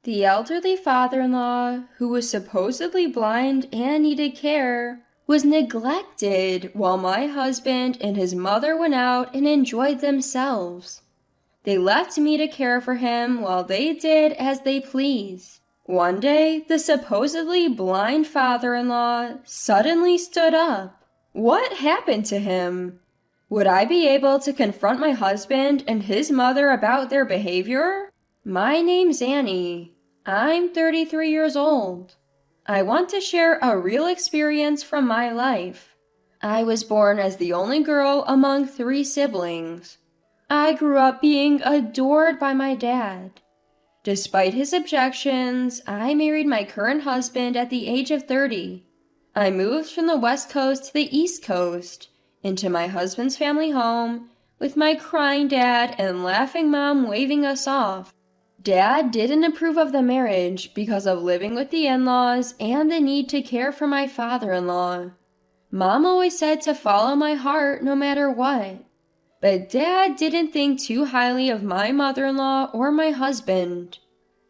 The elderly father-in-law, who was supposedly blind and needed care, was neglected while my husband and his mother went out and enjoyed themselves. They left me to care for him while they did as they pleased. One day, the supposedly blind father-in-law suddenly stood up. What happened to him? Would I be able to confront my husband and his mother about their behavior? My name's Annie. I'm 33 years old. I want to share a real experience from my life. I was born as the only girl among 3 siblings. I grew up being adored by my dad. Despite his objections, I married my current husband at the age of 30. I moved from the West Coast to the East Coast, into my husband's family home, with my crying dad and laughing mom waving us off. Dad didn't approve of the marriage because of living with the in-laws and the need to care for my father-in-law. Mom always said to follow my heart no matter what. But Dad didn't think too highly of my mother-in-law or my husband.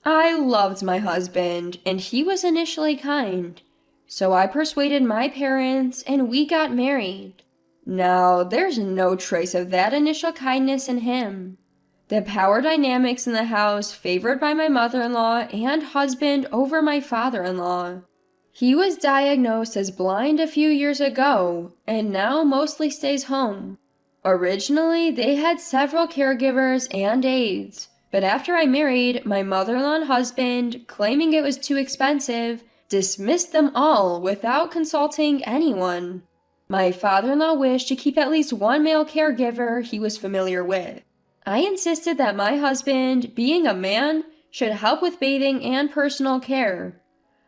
I loved my husband, and he was initially kind, so I persuaded my parents and we got married. Now, there's no trace of that initial kindness in him. The power dynamics in the house favored by my mother-in-law and husband over my father-in-law. He was diagnosed as blind a few years ago, and now mostly stays home. Originally, they had several caregivers and aides, but after I married, my mother-in-law and husband, claiming it was too expensive, dismissed them all without consulting anyone. My father-in-law wished to keep at least one male caregiver he was familiar with. I insisted that my husband, being a man, should help with bathing and personal care.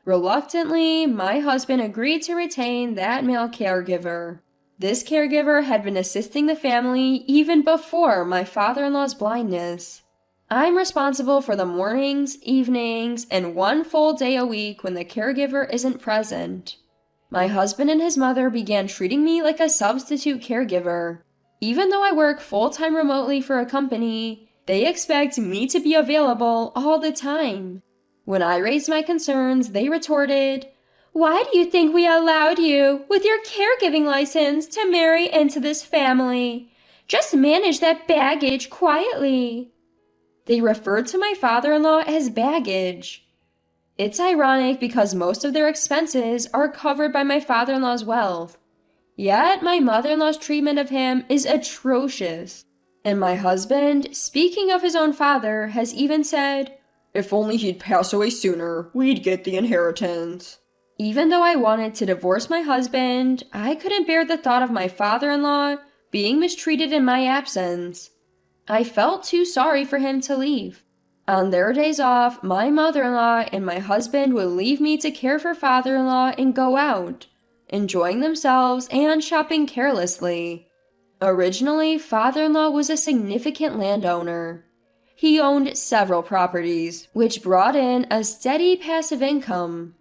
Reluctantly, my husband agreed to retain that male caregiver. This caregiver had been assisting the family even before my father-in-law's blindness. I'm responsible for the mornings, evenings, and 1 full day a week when the caregiver isn't present. My husband and his mother began treating me like a substitute caregiver. Even though I work full-time remotely for a company, they expect me to be available all the time. When I raised my concerns, they retorted, "Why do you think we allowed you, with your caregiving license, to marry into this family? Just manage that baggage quietly." They referred to my father-in-law as baggage. It's ironic because most of their expenses are covered by my father-in-law's wealth. Yet my mother-in-law's treatment of him is atrocious. And my husband, speaking of his own father, has even said, "If only he'd pass away sooner, we'd get the inheritance." Even though I wanted to divorce my husband, I couldn't bear the thought of my father-in-law being mistreated in my absence. I felt too sorry for him to leave. On their days off, my mother-in-law and my husband would leave me to care for father-in-law and go out, enjoying themselves and shopping carelessly. Originally, father-in-law was a significant landowner. He owned several properties, which brought in a steady passive income.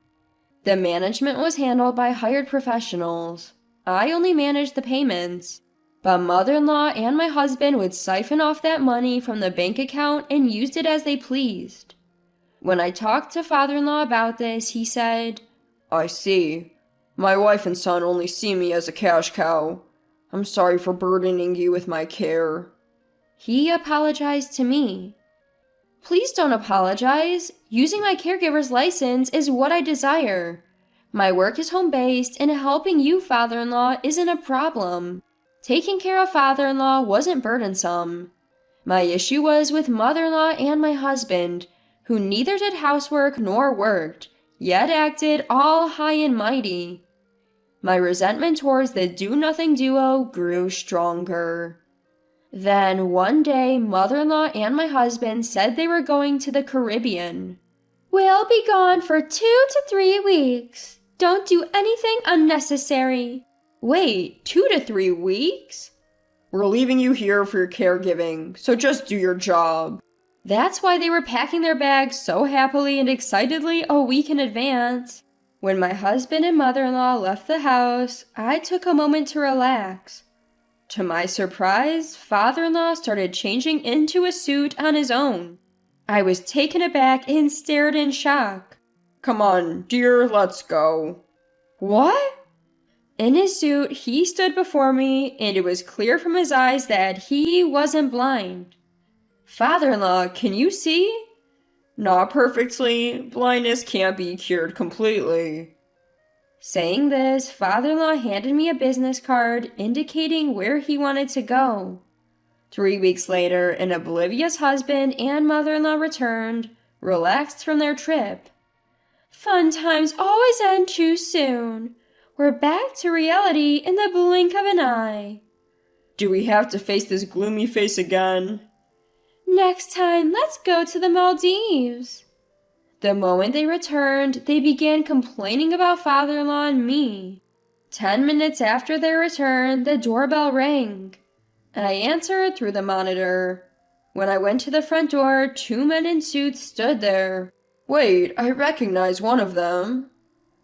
The management was handled by hired professionals. I only managed the payments. But mother-in-law and my husband would siphon off that money from the bank account and used it as they pleased. When I talked to father-in-law about this, he said, "I see. My wife and son only see me as a cash cow. I'm sorry for burdening you with my care." He apologized to me. Please don't apologize. Using my caregiver's license is what I desire. My work is home-based, and helping you, father-in-law, isn't a problem. Taking care of father-in-law wasn't burdensome. My issue was with mother-in-law and my husband, who neither did housework nor worked, yet acted all high and mighty. My resentment towards the do-nothing duo grew stronger. Then one day, mother-in-law and my husband said they were going to the Caribbean. "We'll be gone for 2 to 3 weeks. Don't do anything unnecessary." Wait, 2 to 3 weeks? "We're leaving you here for your caregiving, so just do your job." That's why they were packing their bags so happily and excitedly a week in advance. When my husband and mother-in-law left the house, I took a moment to relax. To my surprise, father-in-law started changing into a suit on his own. I was taken aback and stared in shock. Come on, dear, let's go. What? In his suit, he stood before me, and it was clear from his eyes that he wasn't blind. Father-in-law, can you see? Not perfectly. Blindness can't be cured completely. Saying this, father-in-law handed me a business card indicating where he wanted to go. 3 weeks later, an oblivious husband and mother-in-law returned, relaxed from their trip. Fun times always end too soon. We're back to reality in the blink of an eye. Do we have to face this gloomy face again? Next time, let's go to the Maldives. The moment they returned, they began complaining about father-in-law and me. 10 minutes after their return, the doorbell rang. I answered through the monitor. When I went to the front door, 2 men in suits stood there. Wait, I recognize one of them.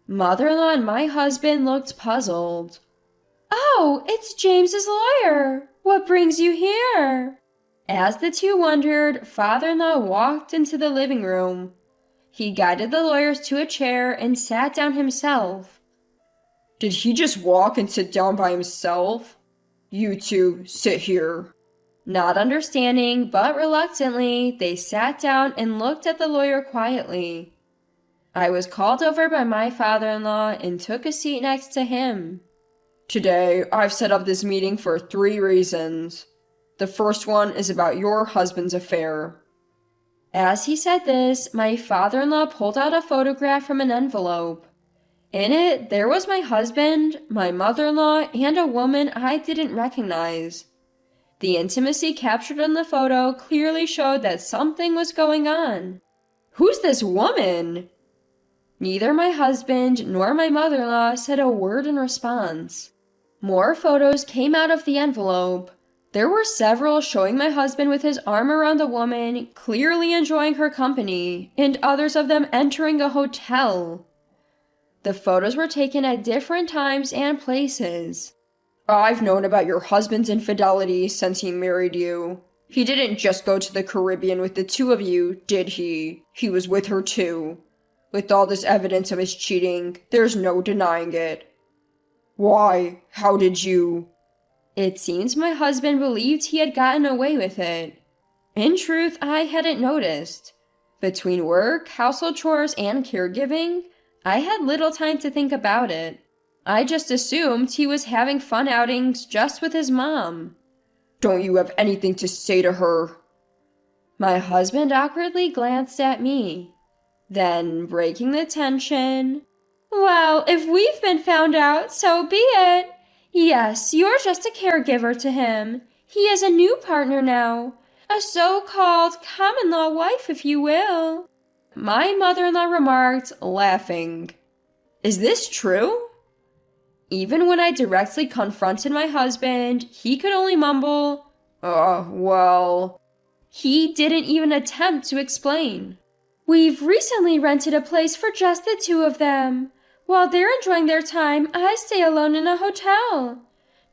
Mother-in-law and my husband looked puzzled. Oh, it's James's lawyer. What brings you here? As the two wondered, father-in-law walked into the living room. He guided the lawyers to a chair and sat down himself. Did he just walk and sit down by himself? You two, sit here. Not understanding, but reluctantly, they sat down and looked at the lawyer quietly. I was called over by my father-in-law and took a seat next to him. Today, I've set up this meeting for 3 reasons. The first one is about your husband's affair. As he said this, my father-in-law pulled out a photograph from an envelope. In it, there was my husband, my mother-in-law, and a woman I didn't recognize. The intimacy captured in the photo clearly showed that something was going on. Who's this woman? Neither my husband nor my mother-in-law said a word in response. More photos came out of the envelope. There were several showing my husband with his arm around the woman, clearly enjoying her company, and others of them entering a hotel. The photos were taken at different times and places. I've known about your husband's infidelity since he married you. He didn't just go to the Caribbean with the 2 of you, did he? He was with her too. With all this evidence of his cheating, there's no denying it. Why? How did you? It seems my husband believed he had gotten away with it. In truth, I hadn't noticed. Between work, household chores, and caregiving, I had little time to think about it. I just assumed he was having fun outings just with his mom. Don't you have anything to say to her? My husband awkwardly glanced at me. Then, breaking the tension, well, if we've been found out, so be it. Yes, you're just a caregiver to him. He has a new partner now. A so-called common-law wife, if you will. My mother-in-law remarked, laughing. Is this true? Even when I directly confronted my husband, he could only mumble, well. He didn't even attempt to explain. We've recently rented a place for just the 2 of them. While they're enjoying their time, I stay alone in a hotel.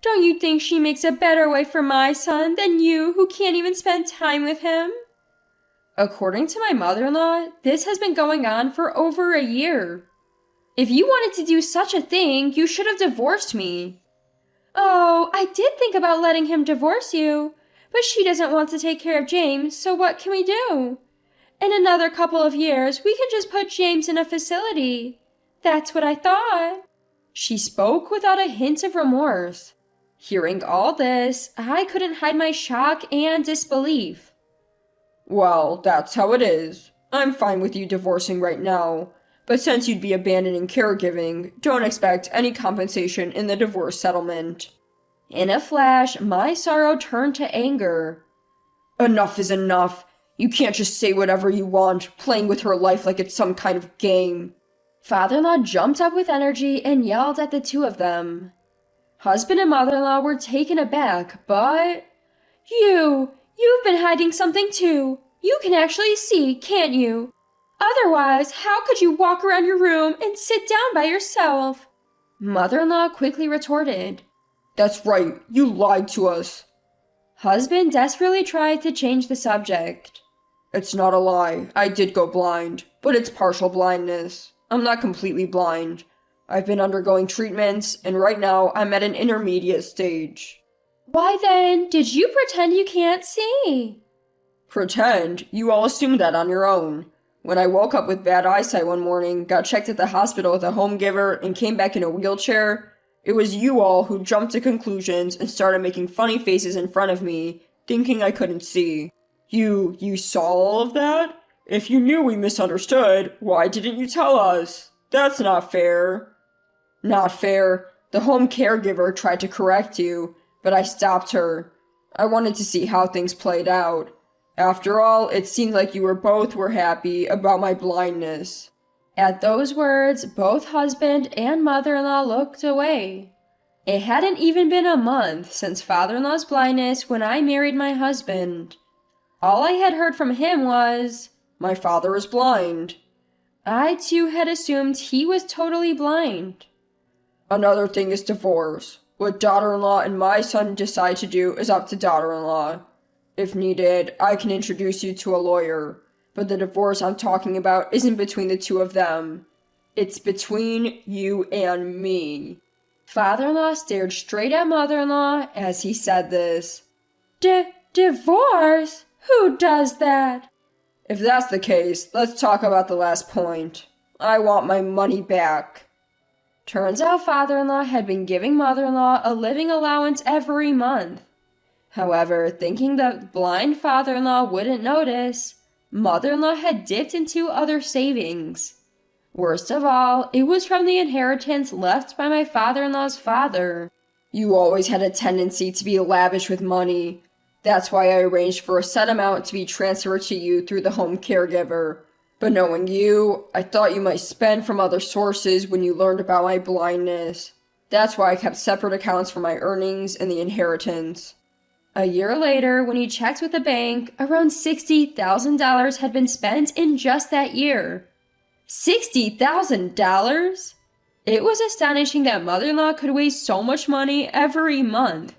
Don't you think she makes a better wife for my son than you, who can't even spend time with him? According to my mother-in-law, this has been going on for over a year. If you wanted to do such a thing, you should have divorced me. Oh, I did think about letting him divorce you, but she doesn't want to take care of James, so what can we do? In another couple of years, we can just put James in a facility. That's what I thought. She spoke without a hint of remorse. Hearing all this, I couldn't hide my shock and disbelief. Well, that's how it is. I'm fine with you divorcing right now. But since you'd be abandoning caregiving, don't expect any compensation in the divorce settlement. In a flash, my sorrow turned to anger. Enough is enough. You can't just say whatever you want, playing with her life like it's some kind of game. Father-in-law jumped up with energy and yelled at the 2 of them. Husband and mother-in-law were taken aback, but... You've been hiding something too. You can actually see, can't you? Otherwise, how could you walk around your room and sit down by yourself? Mother-in-law quickly retorted. That's right, you lied to us. Husband desperately tried to change the subject. It's not a lie. I did go blind, but it's partial blindness. I'm not completely blind. I've been undergoing treatments, and right now I'm at an intermediate stage. Why then did you pretend you can't see? Pretend? You all assumed that on your own. When I woke up with bad eyesight one morning, got checked at the hospital with a home giver, and came back in a wheelchair, it was you all who jumped to conclusions and started making funny faces in front of me, thinking I couldn't see. You saw all of that? If you knew we misunderstood, why didn't you tell us? That's not fair. Not fair. The home caregiver tried to correct you, but I stopped her. I wanted to see how things played out. After all, it seemed like you both were happy about my blindness. At those words, both husband and mother-in-law looked away. It hadn't even been a month since father-in-law's blindness when I married my husband. All I had heard from him was, My father is blind. I too had assumed he was totally blind. Another thing is divorce. What daughter-in-law and my son decide to do is up to daughter-in-law. If needed, I can introduce you to a lawyer, but the divorce I'm talking about isn't between the two of them. It's between you and me. Father-in-law stared straight at mother-in-law as he said this. Divorce? Who does that? If that's the case, let's talk about the last point. I want my money back. Turns out father-in-law had been giving mother-in-law a living allowance every month. However, thinking the blind father-in-law wouldn't notice, mother-in-law had dipped into other savings. Worst of all, it was from the inheritance left by my father-in-law's father. You always had a tendency to be lavish with money. That's why I arranged for a set amount to be transferred to you through the home caregiver. But knowing you, I thought you might spend from other sources when you learned about my blindness. That's why I kept separate accounts for my earnings and the inheritance. A year later, when he checked with the bank, around $60,000 had been spent in just that year. $60,000? It was astonishing that mother-in-law could waste so much money every month.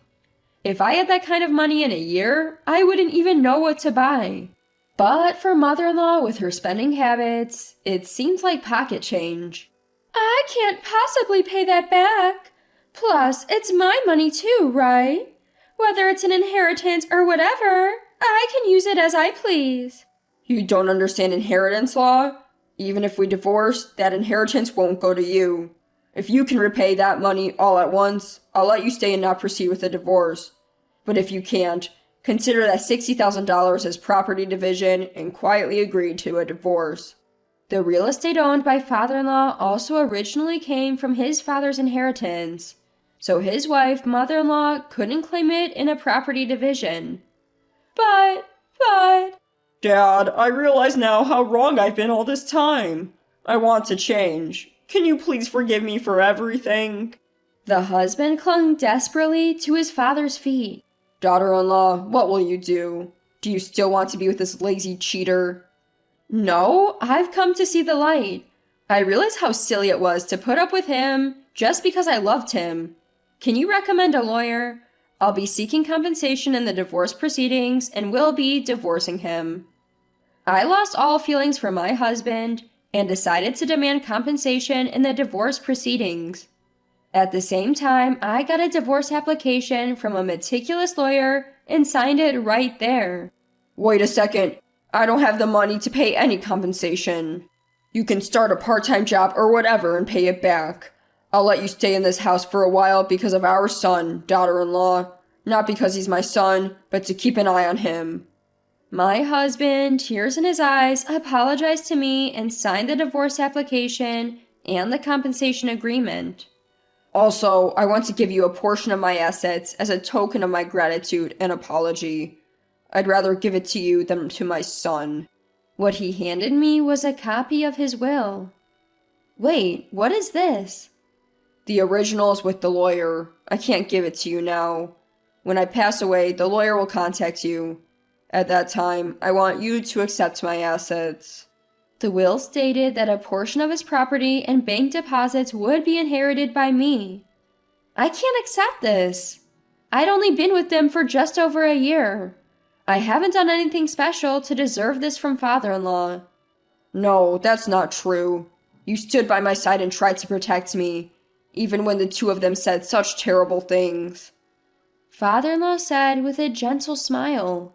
If I had that kind of money in a year, I wouldn't even know what to buy. But for mother-in-law with her spending habits, it seems like pocket change. I can't possibly pay that back. Plus, it's my money too, right? Whether it's an inheritance or whatever, I can use it as I please. You don't understand inheritance law? Even if we divorce, that inheritance won't go to you. If you can repay that money all at once, I'll let you stay and not proceed with the divorce. But if you can't, consider that $60,000 as property division and quietly agree to a divorce. The real estate owned by father-in-law also originally came from his father's inheritance, so his wife, mother-in-law, couldn't claim it in a property division. But... Dad, I realize now how wrong I've been all this time. I want to change. Can you please forgive me for everything? The husband clung desperately to his father's feet. Daughter-in-law, what will you do? Do you still want to be with this lazy cheater? No, I've come to see the light. I realize how silly it was to put up with him just because I loved him. Can you recommend a lawyer? I'll be seeking compensation in the divorce proceedings and will be divorcing him. I lost all feelings for my husband and decided to demand compensation in the divorce proceedings. At the same time, I got a divorce application from a meticulous lawyer and signed it right there. Wait a second. I don't have the money to pay any compensation. You can start a part-time job or whatever and pay it back. I'll let you stay in this house for a while because of our son, daughter-in-law. Not because he's my son, but to keep an eye on him. My husband, tears in his eyes, apologized to me and signed the divorce application and the compensation agreement. Also, I want to give you a portion of my assets as a token of my gratitude and apology. I'd rather give it to you than to my son. What he handed me was a copy of his will. Wait, what is this? The original is with the lawyer. I can't give it to you now. When I pass away, the lawyer will contact you. At that time, I want you to accept my assets. The will stated that a portion of his property and bank deposits would be inherited by me. I can't accept this. I'd only been with them for just over a year. I haven't done anything special to deserve this from father-in-law. No, that's not true. You stood by my side and tried to protect me, even when the two of them said such terrible things. Father-in-law said with a gentle smile.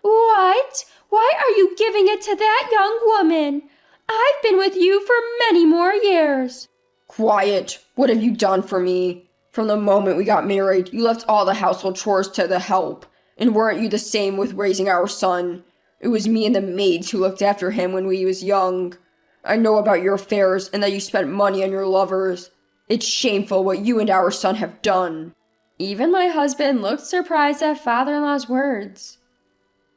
What? Why are you giving it to that young woman? I've been with you for many more years. Quiet! What have you done for me? From the moment we got married, you left all the household chores to the help. And weren't you the same with raising our son? It was me and the maids who looked after him when we was young. I know about your affairs and that you spent money on your lovers. It's shameful what you and our son have done. Even my husband looked surprised at father-in-law's words.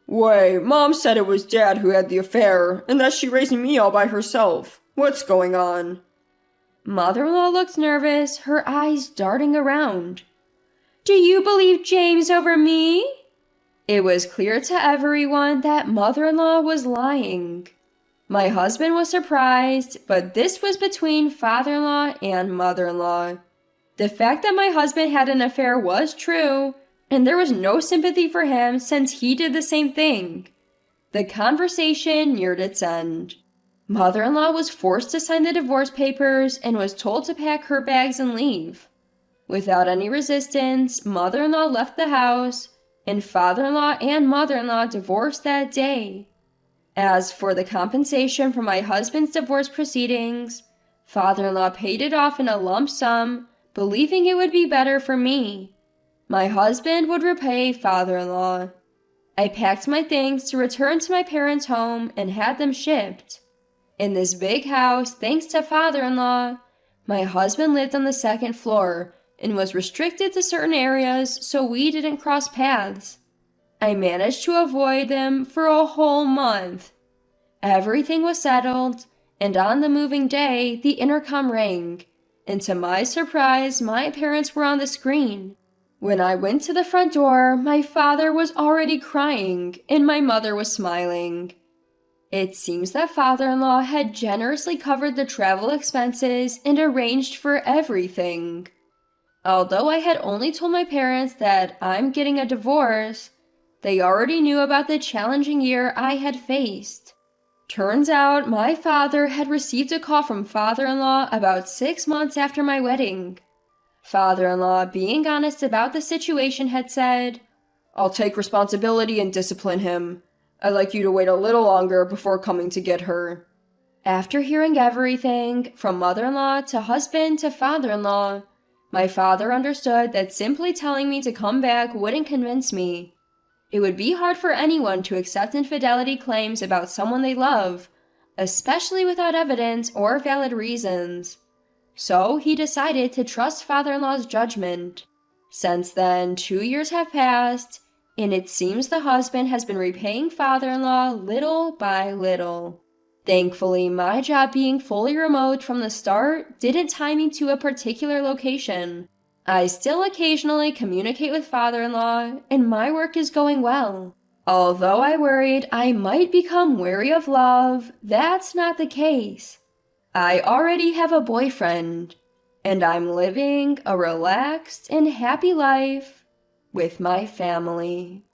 Wait, Mom said it was Dad who had the affair, and that she raised me all by herself. What's going on? Mother-in-law looked nervous, her eyes darting around. Do you believe James over me? It was clear to everyone that mother-in-law was lying. My husband was surprised, but this was between father-in-law and mother-in-law. The fact that my husband had an affair was true, and there was no sympathy for him since he did the same thing. The conversation neared its end. Mother-in-law was forced to sign the divorce papers and was told to pack her bags and leave. Without any resistance, mother-in-law left the house, and father-in-law and mother-in-law divorced that day. As for the compensation for my husband's divorce proceedings, father-in-law paid it off in a lump sum, believing it would be better for me. My husband would repay father-in-law. I packed my things to return to my parents' home and had them shipped. In this big house, thanks to father-in-law, my husband lived on the second floor and was restricted to certain areas so we didn't cross paths. I managed to avoid them for a whole month. Everything was settled, and on the moving day, the intercom rang, and to my surprise, my parents were on the screen. When I went to the front door, my father was already crying, and my mother was smiling. It seems that father-in-law had generously covered the travel expenses and arranged for everything. Although I had only told my parents that I'm getting a divorce, they already knew about the challenging year I had faced. Turns out my father had received a call from father-in-law about 6 months after my wedding. Father-in-law, being honest about the situation, had said, I'll take responsibility and discipline him. I'd like you to wait a little longer before coming to get her. After hearing everything, from mother-in-law to husband to father-in-law, my father understood that simply telling me to come back wouldn't convince me. It would be hard for anyone to accept infidelity claims about someone they love, especially without evidence or valid reasons. So he decided to trust father-in-law's judgment. Since then, 2 years have passed, and it seems the husband has been repaying father-in-law little by little. Thankfully, my job being fully remote from the start didn't tie me to a particular location. I still occasionally communicate with father-in-law, and my work is going well. Although I worried I might become wary of love, that's not the case. I already have a boyfriend, and I'm living a relaxed and happy life with my family.